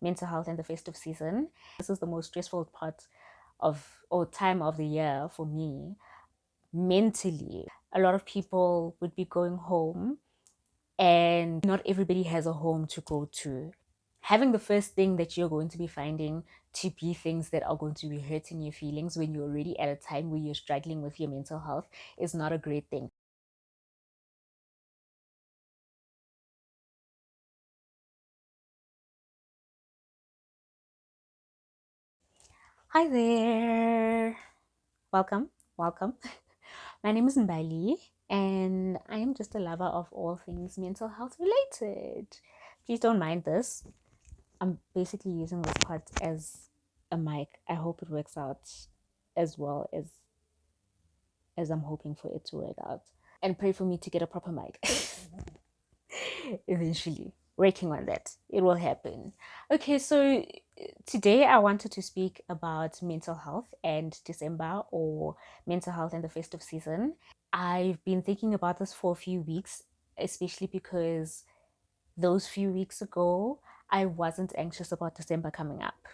mental health and the festive season. This is the most stressful part of or time of the year for me mentally. A lot of people would be going home and not everybody has a home to go to. Having the first thing that you're going to be finding to be things that are going to be hurting your feelings when you're already at a time where you're struggling with your mental health is not a great thing. Hi there. Welcome. Welcome. My name is Mbali, and I am just a lover of all things mental health related. Please don't mind this. I'm basically using this part as a mic. I hope it works out as well as I'm hoping for it to work out. And pray for me to get a proper mic eventually. Working on that. It will happen. Okay, so today I wanted to speak about mental health and December, or mental health and the festive season. I've been thinking about this for a few weeks, especially because those few weeks ago, I wasn't anxious about December coming up.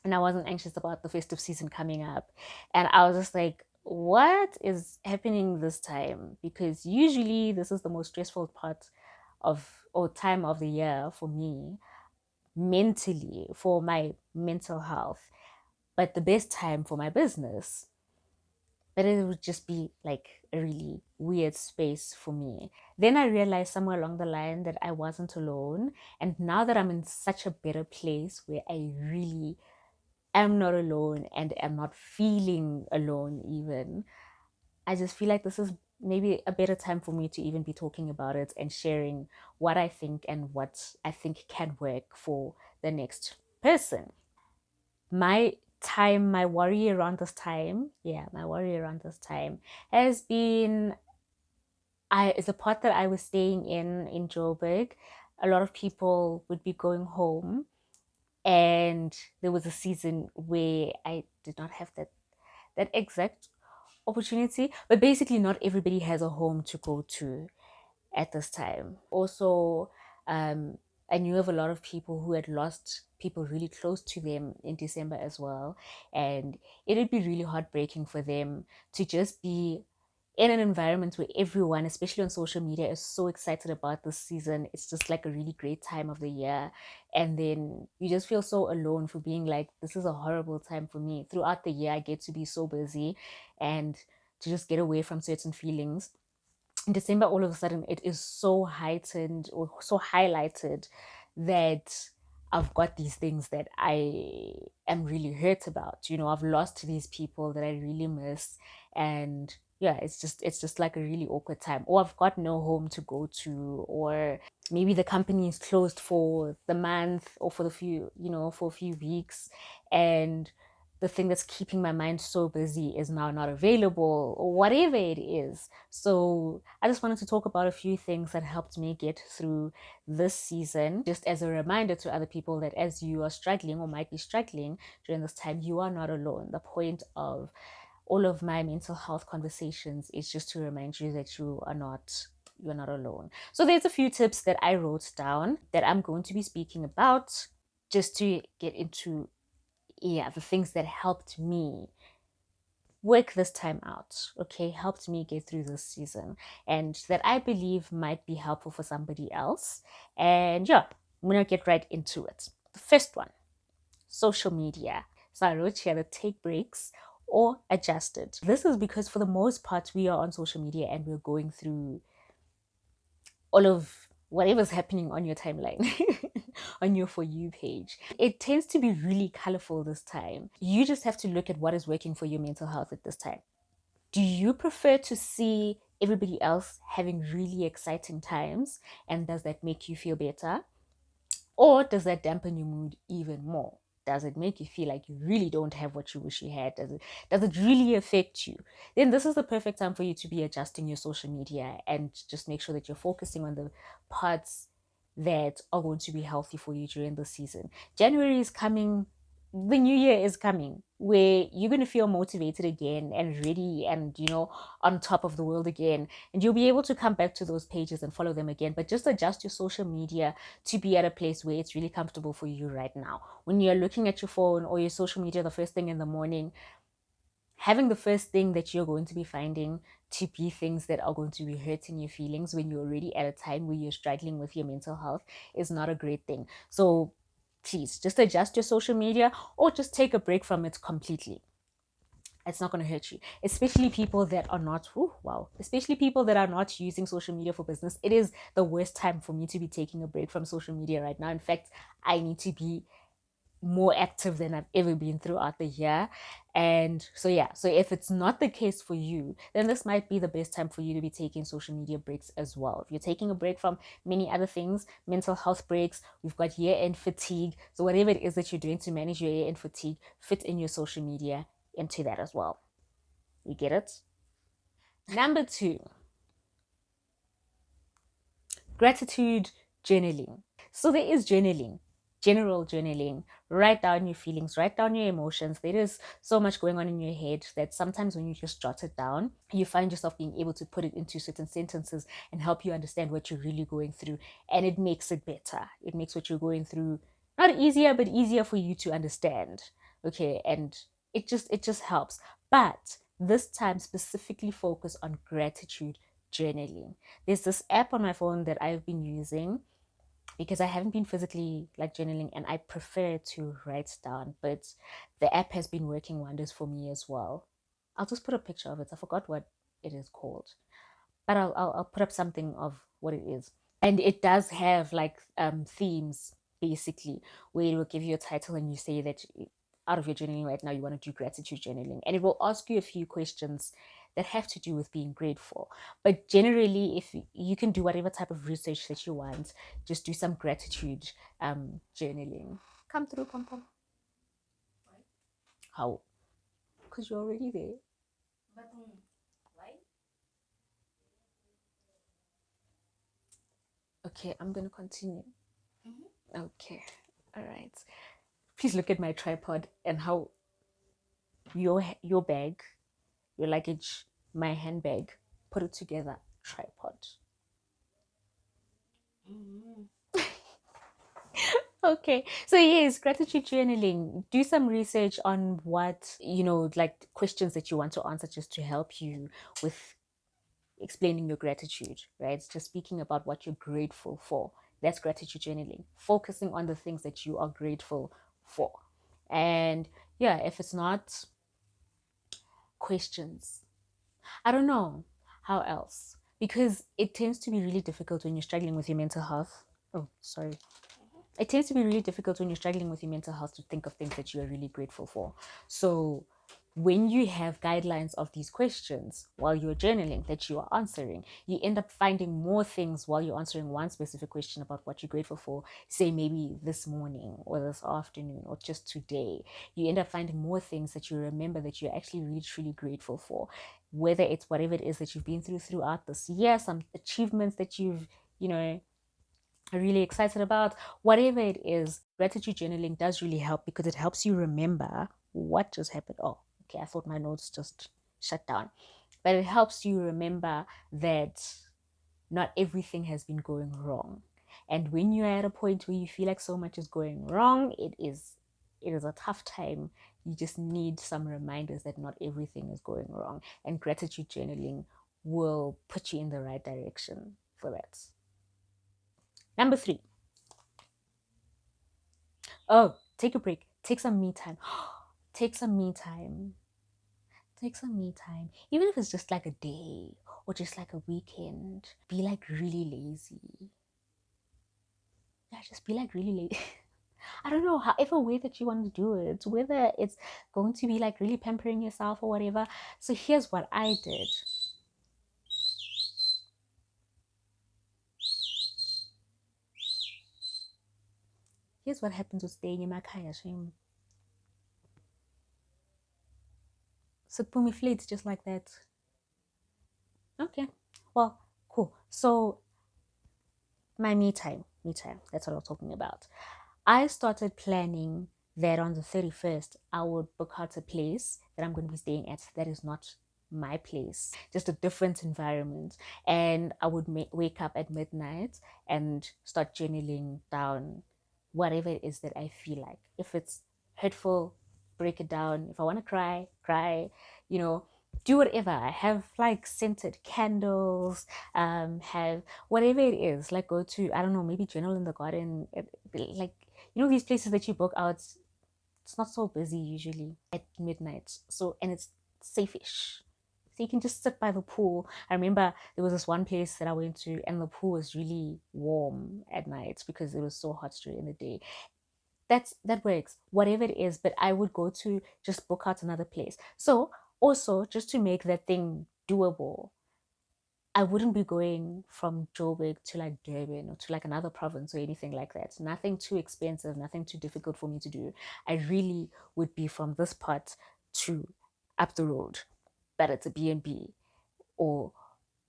And I wasn't anxious about the festive season coming up. And I was just like, what is happening this time? Because usually this is the most stressful part of or time of the year for me mentally, for my mental health, but the best time for my business. But it would just be like a really weird space for me. Then I realized somewhere along the line that I wasn't alone. And now that I'm in such a better place where I really am not alone and am not feeling alone, even, I just feel like this is maybe a better time for me to even be talking about it and sharing what I think and what I think can work for the next person. My time, my worry around this time, yeah, my worry around this time has been the part that I was staying in Joburg. A lot of people would be going home, and there was a season where I did not have that exact opportunity, but basically not everybody has a home to go to at this time. Also, um, I knew of a lot of people who had lost people really close to them in December as well. And it would be really heartbreaking for them to just be in an environment where everyone, especially on social media, is so excited about this season. It's just like a really great time of the year. And then you just feel so alone for being like, this is a horrible time for me. Throughout the year, I get to be so busy and to just get away from certain feelings. In December, all of a sudden, it is so heightened or so highlighted that I've got these things that I am really hurt about. You know, I've lost these people that I really miss, and yeah, it's just like a really awkward time. Or I've got no home to go to, or maybe the company is closed for the month or for the few, for a few weeks, and the thing that's keeping my mind so busy is now not available, or whatever it is. So I just wanted to talk about a few things that helped me get through this season, just as a reminder to other people that as you are struggling or might be struggling during this time, you are not alone. The point of all of my mental health conversations is just to remind you that you're not alone. So there's a few tips that I wrote down that I'm going to be speaking about, just to get into, yeah, the things that helped me work this time out, okay, helped me get through this season, and that I believe might be helpful for somebody else. And yeah, I'm gonna get right into it. The first one: social media. So I wrote here to take breaks or adjust it. This is because for the most part, we are on social media and we're going through all of whatever's happening on your timeline, on your For You page. It tends to be really colorful this time. You just have to look at what is working for your mental health at this time. Do you prefer to see everybody else having really exciting times, and does that make you feel better? Or does that dampen your mood even more? Does it make you feel like you really don't have what you wish you had? Does it really affect you? Then this is the perfect time for you to be adjusting your social media and just make sure that you're focusing on the parts that are going to be healthy for you during the season. January is coming the new year is coming where you're going to feel motivated again and ready and on top of the world again, and you'll be able to come back to those pages and follow them again, but just adjust your social media to be at a place where it's really comfortable for you right now. When you're looking at your phone or your social media the first thing in the morning, having the first thing that you're going to be finding to be things that are going to be hurting your feelings when you're already at a time where you're struggling with your mental health is not a great thing. So please just adjust your social media or just take a break from it completely. It's not going to hurt you, especially people that are not especially people that are not using social media for business. It is the worst time for me to be taking a break from social media right now. In fact, I need to be more active than I've ever been throughout the year. And so, yeah, so if it's not the case for you, then this might be the best time for you to be taking social media breaks as well. If you're taking a break from many other things, mental health breaks, we've got year end fatigue. So, whatever it is that you're doing to manage your year end fatigue, fit in your social media into that as well. You get it? Number two, gratitude journaling. So there is journaling, general journaling. Write down your feelings, write down your emotions. There is so much going on in your head that sometimes when you just jot it down, you find yourself being able to put it into certain sentences and help you understand what you're really going through. And it makes it better. It makes what you're going through not easier, but easier for you to understand. Okay. And it just helps. But this time specifically focus on gratitude journaling. There's this app on my phone that I've been using because I haven't been physically like journaling and I prefer to write down, but the app has been working wonders for me as well. I'll just put a picture of it. I forgot what it is called, but I'll put up something of what it is. And it does have like themes basically where it will give you a title and you say that out of your journaling right now you want to do gratitude journaling, and it will ask you a few questions that have to do with being grateful. But generally, if you can do whatever type of research that you want, just do some gratitude journaling. Come through, pom pom. How? Because you're already there. Okay, I'm gonna continue. Okay, all right. Please look at my tripod and how your bag, your luggage, my handbag, put it together. Tripod. Okay, so yes, gratitude journaling. Do some research on what like questions that you want to answer, just to help you with explaining your gratitude, right? It's just speaking about what you're grateful for. That's gratitude journaling, focusing on the things that you are grateful for. And yeah, if it's not questions, I don't know how else, because it tends to be really difficult when you're struggling with your mental health. Oh, sorry. It tends to be really difficult when you're struggling with your mental health to think of things that you are really grateful for. So when you have guidelines of these questions while you're journaling that you are answering, you end up finding more things while you're answering one specific question about what you're grateful for, say maybe this morning or this afternoon or just today. You end up finding more things that you remember that you're actually really truly grateful for, whether it's whatever it is that you've been through throughout this year, some achievements that you've, you know, really excited about, whatever it is. Gratitude journaling does really help because it helps you remember what just happened. Oh, okay, I thought my notes just shut down. But it helps you remember that not everything has been going wrong. And when you're at a point where you feel like so much is going wrong, it is a tough time. You just need some reminders that not everything is going wrong. And gratitude journaling will put you in the right direction for that. Number three, oh, take a break. Take some me time. Take some me time. Take some me time. Even if it's just like a day or just like a weekend, be like really lazy. Yeah, just be like really lazy. I don't know, however way that you want to do it, whether it's going to be like really pampering yourself or whatever. So here's what I did. Here's what happens with staying in my kaya shame. So Pumi fleets just like that. Okay. Well, cool. So my me time. That's what I'm talking about. I started planning that on the 31st, I would book out a place that I'm going to be staying at that is not my place, just a different environment. And I would wake up at midnight and start journaling down whatever it is that I feel like. If it's hurtful, break it down. If I want to cry, cry, you know, do whatever. I have like scented candles, have whatever it is, like go to, I don't know, maybe journal in the garden, like, these places that you book out, it's not so busy usually at midnight. So, and it's safe-ish. So you can just sit by the pool. I remember there was this one place that I went to, and the pool was really warm at night because it was so hot during the day. That works, whatever it is. But I would go to just book out another place. So also, just to make that thing doable, I wouldn't be going from Joburg to like Durban or to like another province or anything like that. Nothing too expensive, nothing too difficult for me to do. I really would be from this part to up the road, but it's a B&B, or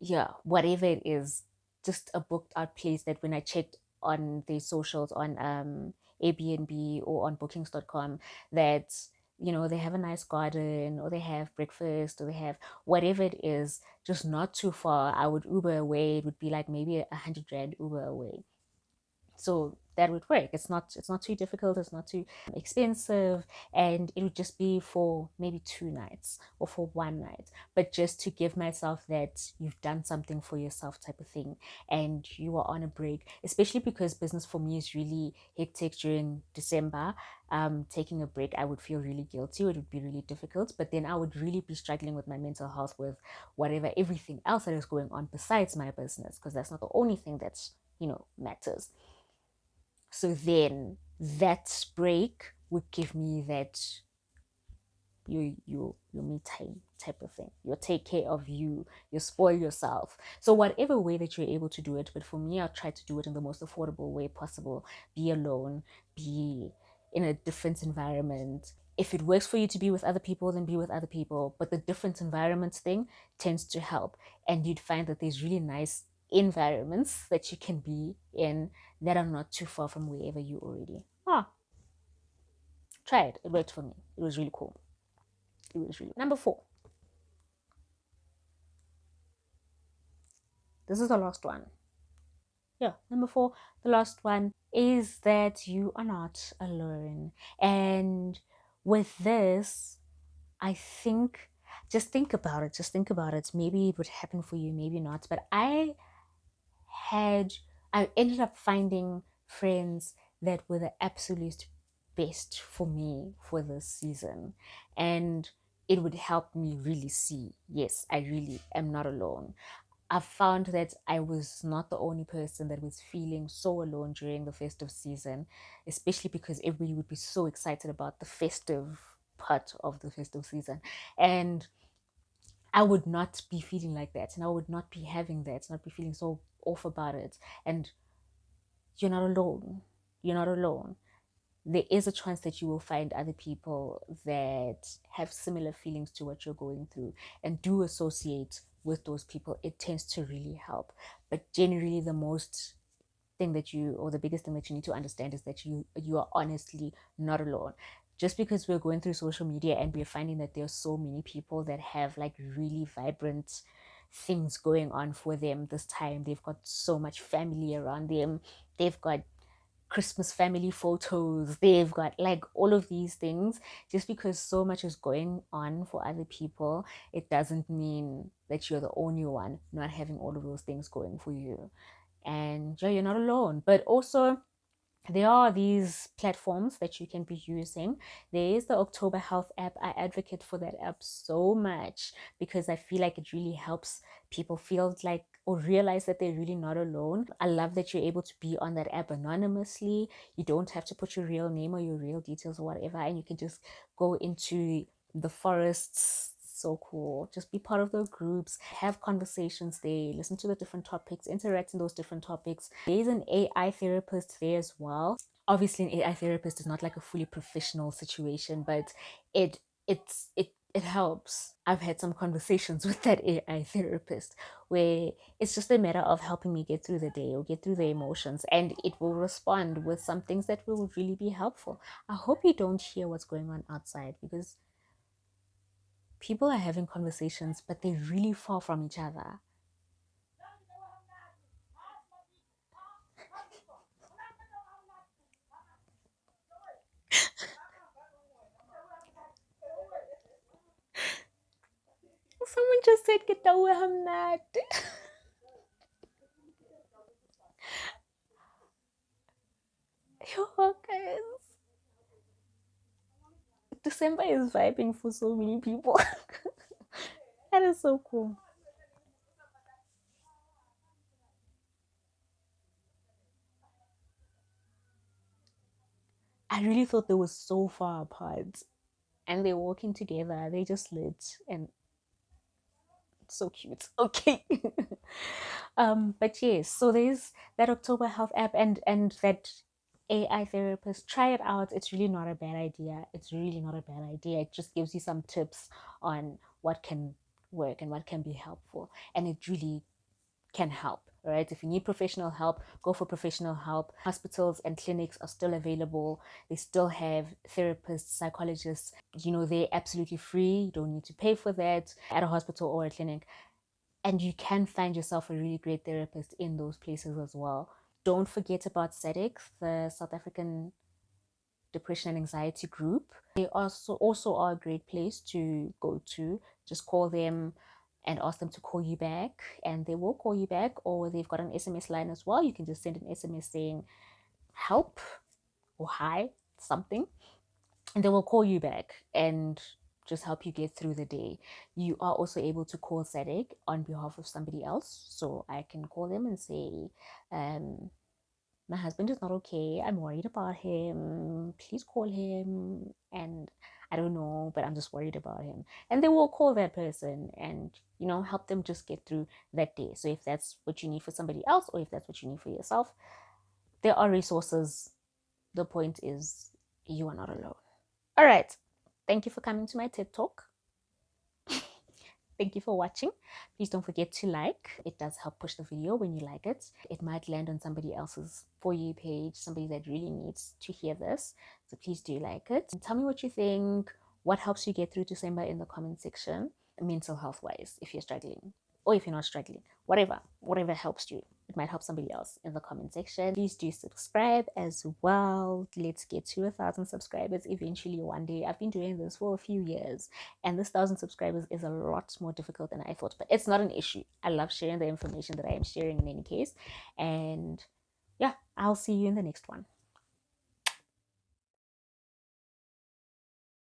yeah, whatever it is, just a booked out place that when I checked on the socials on Airbnb or on bookings.com, that they have a nice garden, or they have breakfast, or they have whatever it is, just not too far. I would Uber away. It would be like maybe 100 Rand Uber away, so that would work. It's not too difficult, it's not too expensive, and it would just be for maybe 2 nights or for one night, but just to give myself that you've done something for yourself type of thing, and you are on a break, especially because business for me is really hectic during December. Taking a break, I would feel really guilty, it would be really difficult, but then I would really be struggling with my mental health, with whatever everything else that is going on besides my business, because that's not the only thing that's matters. So then that break would give me that your me time type of thing. You take care of you, you spoil yourself. So whatever way that you're able to do it, but for me, I'll try to do it in the most affordable way possible. Be alone, be in a different environment. If it works for you to be with other people, then be with other people. But the different environments thing tends to help. And you'd find that there's really nice environments that you can be in that are not too far from wherever you already are. Try it. It worked for me. It was really cool. It was really number 4. This is the last one. Yeah, number 4, the last one is that you are not alone. And with this, I think, just think about it. Just think about it. Maybe it would happen for you, maybe not. But had I ended up finding friends that were the absolute best for me for this season. And it would help me really see, yes, I really am not alone. I found that I was not the only person that was feeling so alone during the festive season, especially because everybody would be so excited about the festive part of the festive season. And I would not be feeling like that, and I would not be having that, not be feeling so off about it. And you're not alone. You're not alone. There is a chance that you will find other people that have similar feelings to what you're going through, and do associate with those people. It tends to really help. But generally, the most thing that you, or the biggest thing that you need to understand, is that you are honestly not alone. Just because we're going through social media and we're finding that there are so many people that have like really vibrant things going on for them this time, they've got so much family around them, they've got Christmas family photos, they've got like all of these things. Just because so much is going on for other people, it doesn't mean that you're the only one not having all of those things going for you. And yeah, you're not alone. But also, there are these platforms that you can be using. There is the October Health app. I advocate for that app so much because I feel like it really helps people feel like, or realize that they're really not alone. I love that you're able to be on that app anonymously. You don't have to put your real name or your real details or whatever, and you can just go into the forests. So cool. Just be part of the groups, have conversations there, listen to the different topics, interact in those different topics. There's an AI therapist there as well. Obviously, an AI therapist is not like a fully professional situation, but it it helps. I've had some conversations with that AI therapist where it's just a matter of helping me get through the day or get through the emotions, and it will respond with some things that will really be helpful. I hope you don't hear what's going on outside, because people are having conversations, but they're really far from each other. Someone just said, "Get away from that." Yo, guys. December is vibing for so many people. That is so cool. I really thought they were so far apart, and they're walking together. They just lit and so cute. Okay. But yes, so there's that October Health app and that AI therapist. Try it out. It's really not a bad idea. It's really not a bad idea. It just gives you some tips on what can work and what can be helpful, and it really can help. Right? If you need professional help, go for professional help. Hospitals and clinics are still available. They still have therapists, psychologists. They're absolutely free. You don't need to pay for that at a hospital or a clinic. And you can find yourself a really great therapist in those places as well. Don't forget about SADC, the South African Depression and Anxiety Group. They also are a great place to go to. Just call them and ask them to call you back, and they will call you back, or they've got an SMS line as well. You can just send an SMS saying help or hi, something, and they will call you back and just help you get through the day. You are also able to call SADC on behalf of somebody else. So I can call them and say, my husband is not okay. I'm worried about him. Please call him. And I don't know, but I'm just worried about him. And they will call that person and, help them just get through that day. So if that's what you need for somebody else, or if that's what you need for yourself, there are resources. The point is, you are not alone. All right. Thank you for coming to my TED Talk. Thank you for watching. Please don't forget to like. It does help push the video when you like it. It might land on somebody else's For You page, somebody that really needs to hear this. So please do like it. And tell me what you think. What helps you get through December in the comment section, mental health wise, if you're struggling. Or if you're not struggling, whatever helps you. It might help somebody else in the comment section. Please do subscribe as well. Let's get to 1,000 subscribers eventually one day. I've been doing this for a few years, and this 1,000 subscribers is a lot more difficult than I thought, but it's not an issue. I love sharing the information that I am sharing in any case. And yeah, I'll see you in the next one.